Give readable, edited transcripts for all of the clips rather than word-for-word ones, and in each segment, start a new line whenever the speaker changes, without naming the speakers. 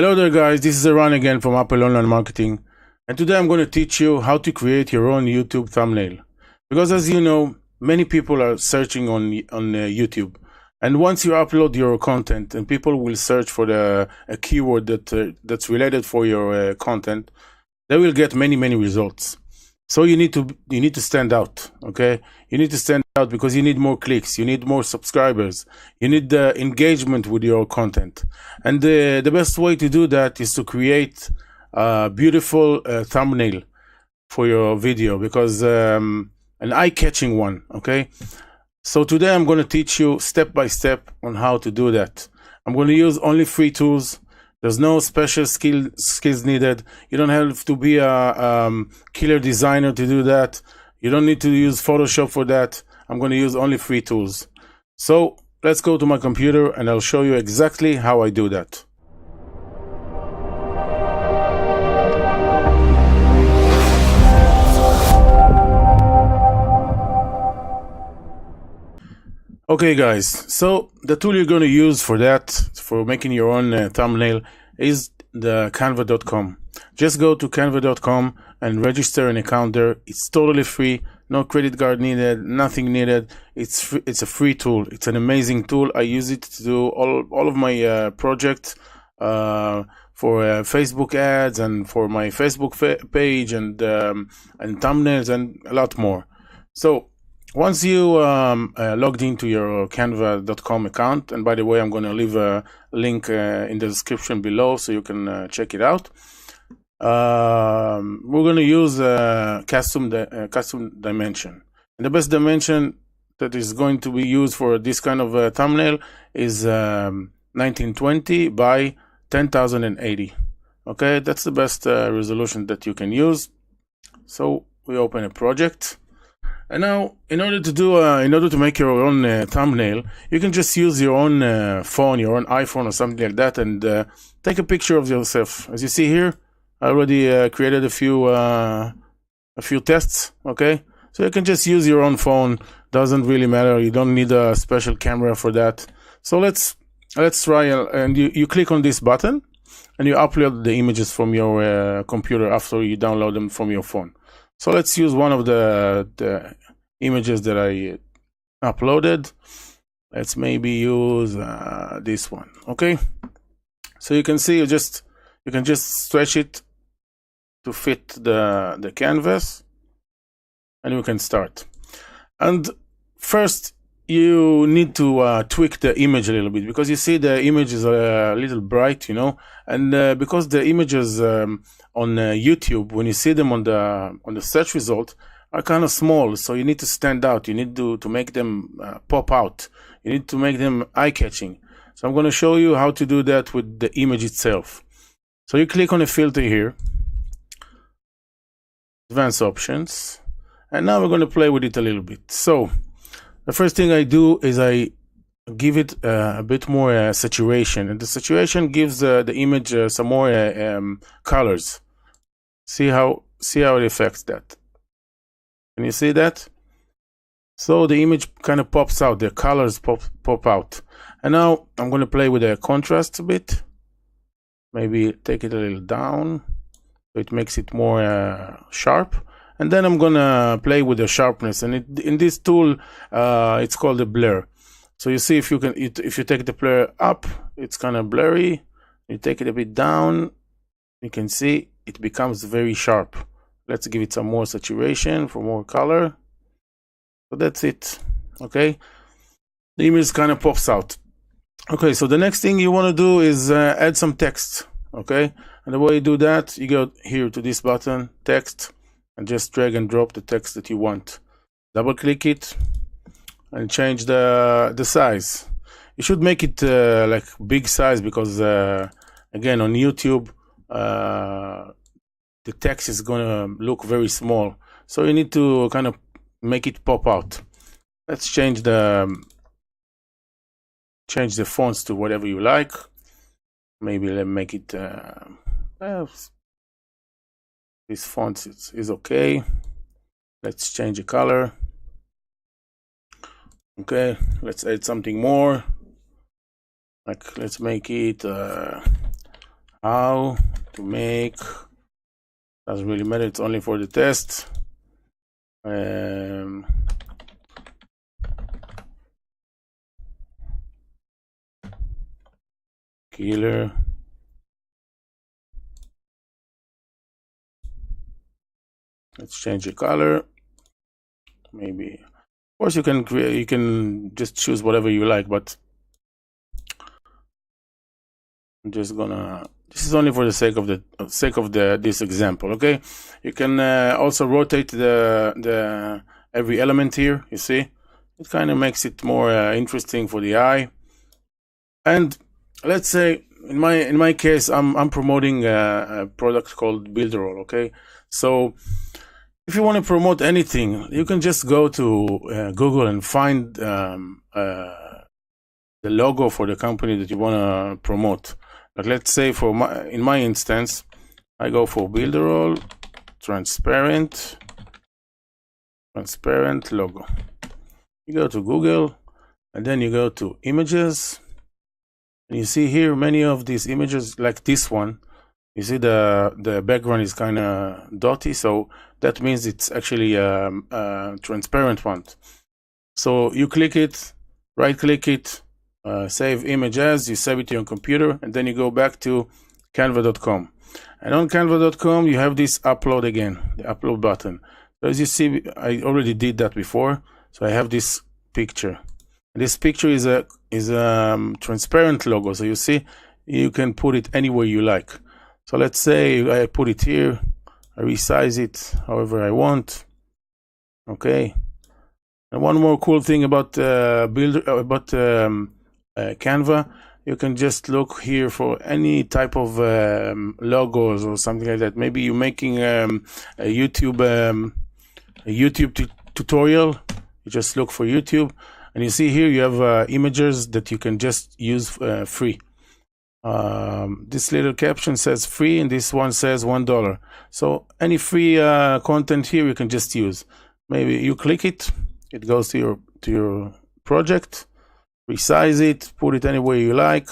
Hello there guys, this is Eran again from Apple Online Marketing, and today I'm going to teach you how to create your own YouTube thumbnail. Because as you know, many people are searching on YouTube, and once you upload your content and people will search for a keyword that's related for your content, they will get many results. So you need to stand out, okay? You need to stand out because you need more clicks, you need more subscribers, you need the engagement with your content. And the best way to do that is to create a beautiful thumbnail for your video, because an eye-catching one, okay? So today I'm going to teach you step by step on how to do that. I'm going to use only free tools. There's no special skills needed. You don't have to be a killer designer to do that. You don't need to use Photoshop for that. I'm going to use only free tools. So let's go to my computer and I'll show you exactly how I do that. Okay guys, so the tool you're going to use for that, for making your own thumbnail, is the canva.com. Just go to canva.com and register an account there. It's totally free, no credit card needed, nothing needed. It's a free tool. It's an amazing tool. I use it to do all of my projects for Facebook ads and for my Facebook page and thumbnails and a lot more. So once you logged into your canva.com account, and by the way, I'm going to leave a link in the description below so you can check it out. We're going to use custom dimension. And the best dimension that is going to be used for this kind of thumbnail is 1920 by 1080. Okay, that's the best resolution that you can use. So we open a project. And now, in order to make your own thumbnail, you can just use your own phone, your own iPhone or something like that, and take a picture of yourself. As you see here, I already created a few tests. Okay, so you can just use your own phone. Doesn't really matter. You don't need a special camera for that. So let's try. And you click on this button, and you upload the images from your computer after you download them from your phone. So let's use one of the images that I uploaded. Let's maybe use this one. Okay. So you can see you can just stretch it to fit the canvas, and you can start. And first you need to tweak the image a little bit, because you see the image is a little bright, you know, and because the images on YouTube, when you see them on the search result, are kind of small, so you need to stand out. You need to make them pop out. You need to make them eye-catching. So I'm going to show you how to do that with the image itself. So you click on a filter here, advanced options, and now we're going to play with it a little bit. So the first thing I do is I give it a bit more saturation, and the saturation gives the image some more colors. See how it affects that. Can you see that? So the image kind of pops out, the colors pop out. And now I'm going to play with the contrast a bit. Maybe take it a little down so it makes it more sharp. And then I'm going to play with the sharpness. And in this tool, it's called a blur. So you see, if you take the blur up, it's kind of blurry. You take it a bit down, you can see it becomes very sharp. Let's give it some more saturation for more color. So that's it. Okay, the image kind of pops out. Okay, so the next thing you want to do is add some text. Okay, and the way you do that, you go here to this button, text, and just drag and drop the text that you want. Double click it and change the size. You should make it like big size, because again, on YouTube the text is gonna look very small, so you need to kind of make it pop out. Let's change the fonts to whatever you like. Maybe let's make it this font is okay. Let's change the color. Okay, let's add something more. Like, let's make it how to make, doesn't really matter, it's only for the test. Killer let's change the color. Maybe, of course, you can create, you can just choose whatever you like, but I'm just gonna, this is only for the sake of this example. Okay, you can also rotate the every element here. You see, it kind of makes it more interesting for the eye. And let's say in my case, I'm promoting a product called Builderall. Okay, so if you want to promote anything, you can just go to Google and find the logo for the company that you want to promote. Like, let's say in my instance, I go for Builderall transparent logo. You go to Google, and then you go to images, and you see here many of these images, like this one. You see the background is kind of dotty, so that means it's actually a transparent one. So you click it, right click it, save image as, you save it to your computer, and then you go back to canva.com. And on canva.com, you have this upload again, the upload button. So as you see, I already did that before. So I have this picture. And this picture is a transparent logo. So you see, you can put it anywhere you like. So let's say I put it here, I resize it however I want. Okay. And one more cool thing about Canva, you can just look here for any type of logos or something like that. Maybe you're making a YouTube tutorial. You just look for YouTube, and you see here you have images that you can just use free. This little caption says free, and this one says $1. So any free content here you can just use. Maybe you click it, it goes to your project, resize it, put it anywhere you like,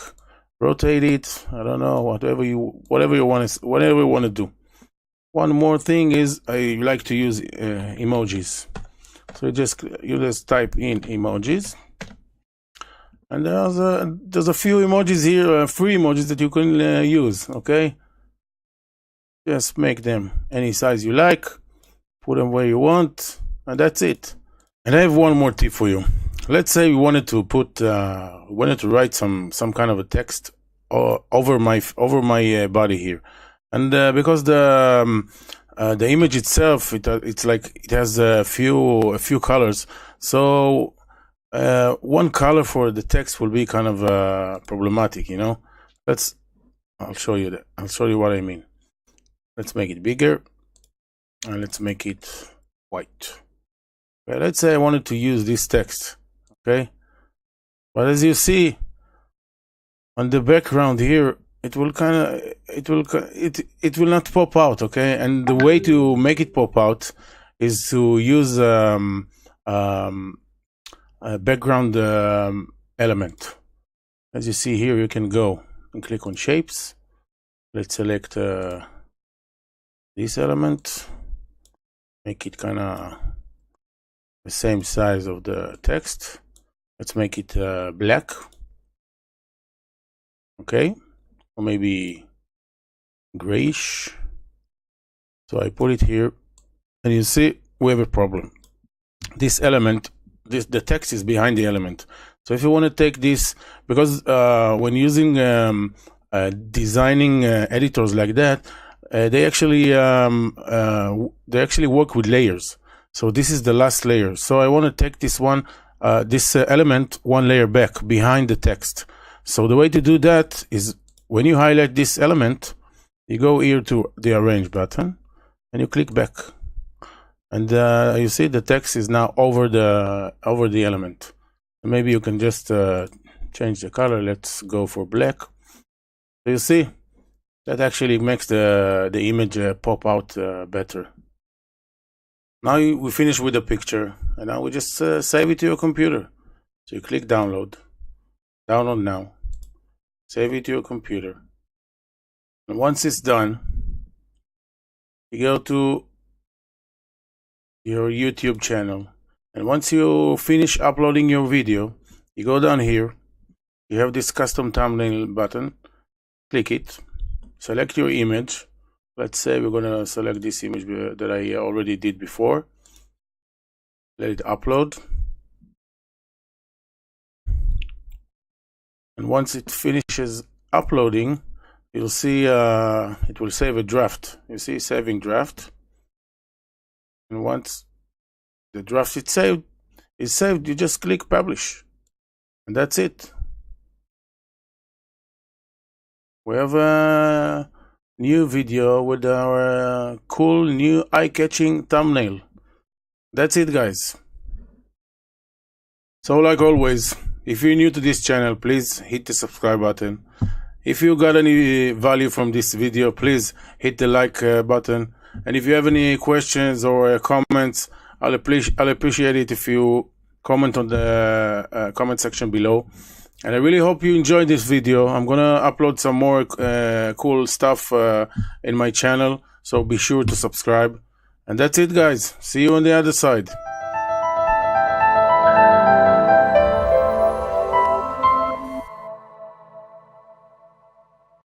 rotate it. I don't know, whatever you want to do. One more thing is I like to use emojis. So you just type in emojis. And there's a few emojis here, free emojis that you can use, okay? Just make them any size you like, put them where you want, and that's it. And I have one more tip for you. Let's say we wanted to write some kind of a text over my body here, and because the image itself, it's like it has a few colors, so one color for the text will be kind of problematic, you know. I'll show you that. I'll show you what I mean. Let's make it bigger, and let's make it white. Okay, let's say I wanted to use this text, okay, but as you see on the background here, it will not pop out, okay. And the way to make it pop out is to use a background element. As you see here, you can go and click on shapes. Let's select this element, make it kind of the same size of the text. Let's make it black, okay, or maybe grayish. So I put it here, and you see we have a problem. This element, the text is behind the element. So if you want to take this, because when using designing editors like that, they actually work with layers. So this is the last layer. So I want to take this one, this element one layer back behind the text. So the way to do that is when you highlight this element, you go here to the arrange button, and you click back, and you see the text is now over the element. Maybe you can just change the color. Let's go for black. So you see that actually makes the image pop out better. Now we finish with the picture, and now we just save it to your computer. So you click download now, save it to your computer, And once it's done, you go to your YouTube channel. And once you finish uploading your video, you go down here. You have this custom thumbnail button. Click it. Select your image. Let's say we're gonna select this image that I already did before. Let it upload. And once it finishes uploading, you'll see it will save a draft. You see, saving draft. And once the draft is saved, you just click publish. And that's it. We have a new video with our cool new eye-catching thumbnail. That's it, guys. So like always, if you're new to this channel, please hit the subscribe button. If you got any value from this video, please hit the like button. And if you have any questions or comments, I'll appreciate it if you comment on the comment section below. And I really hope you enjoyed this video. I'm gonna upload some more cool stuff in my channel, so be sure to subscribe. And that's it, guys. See you on the other side.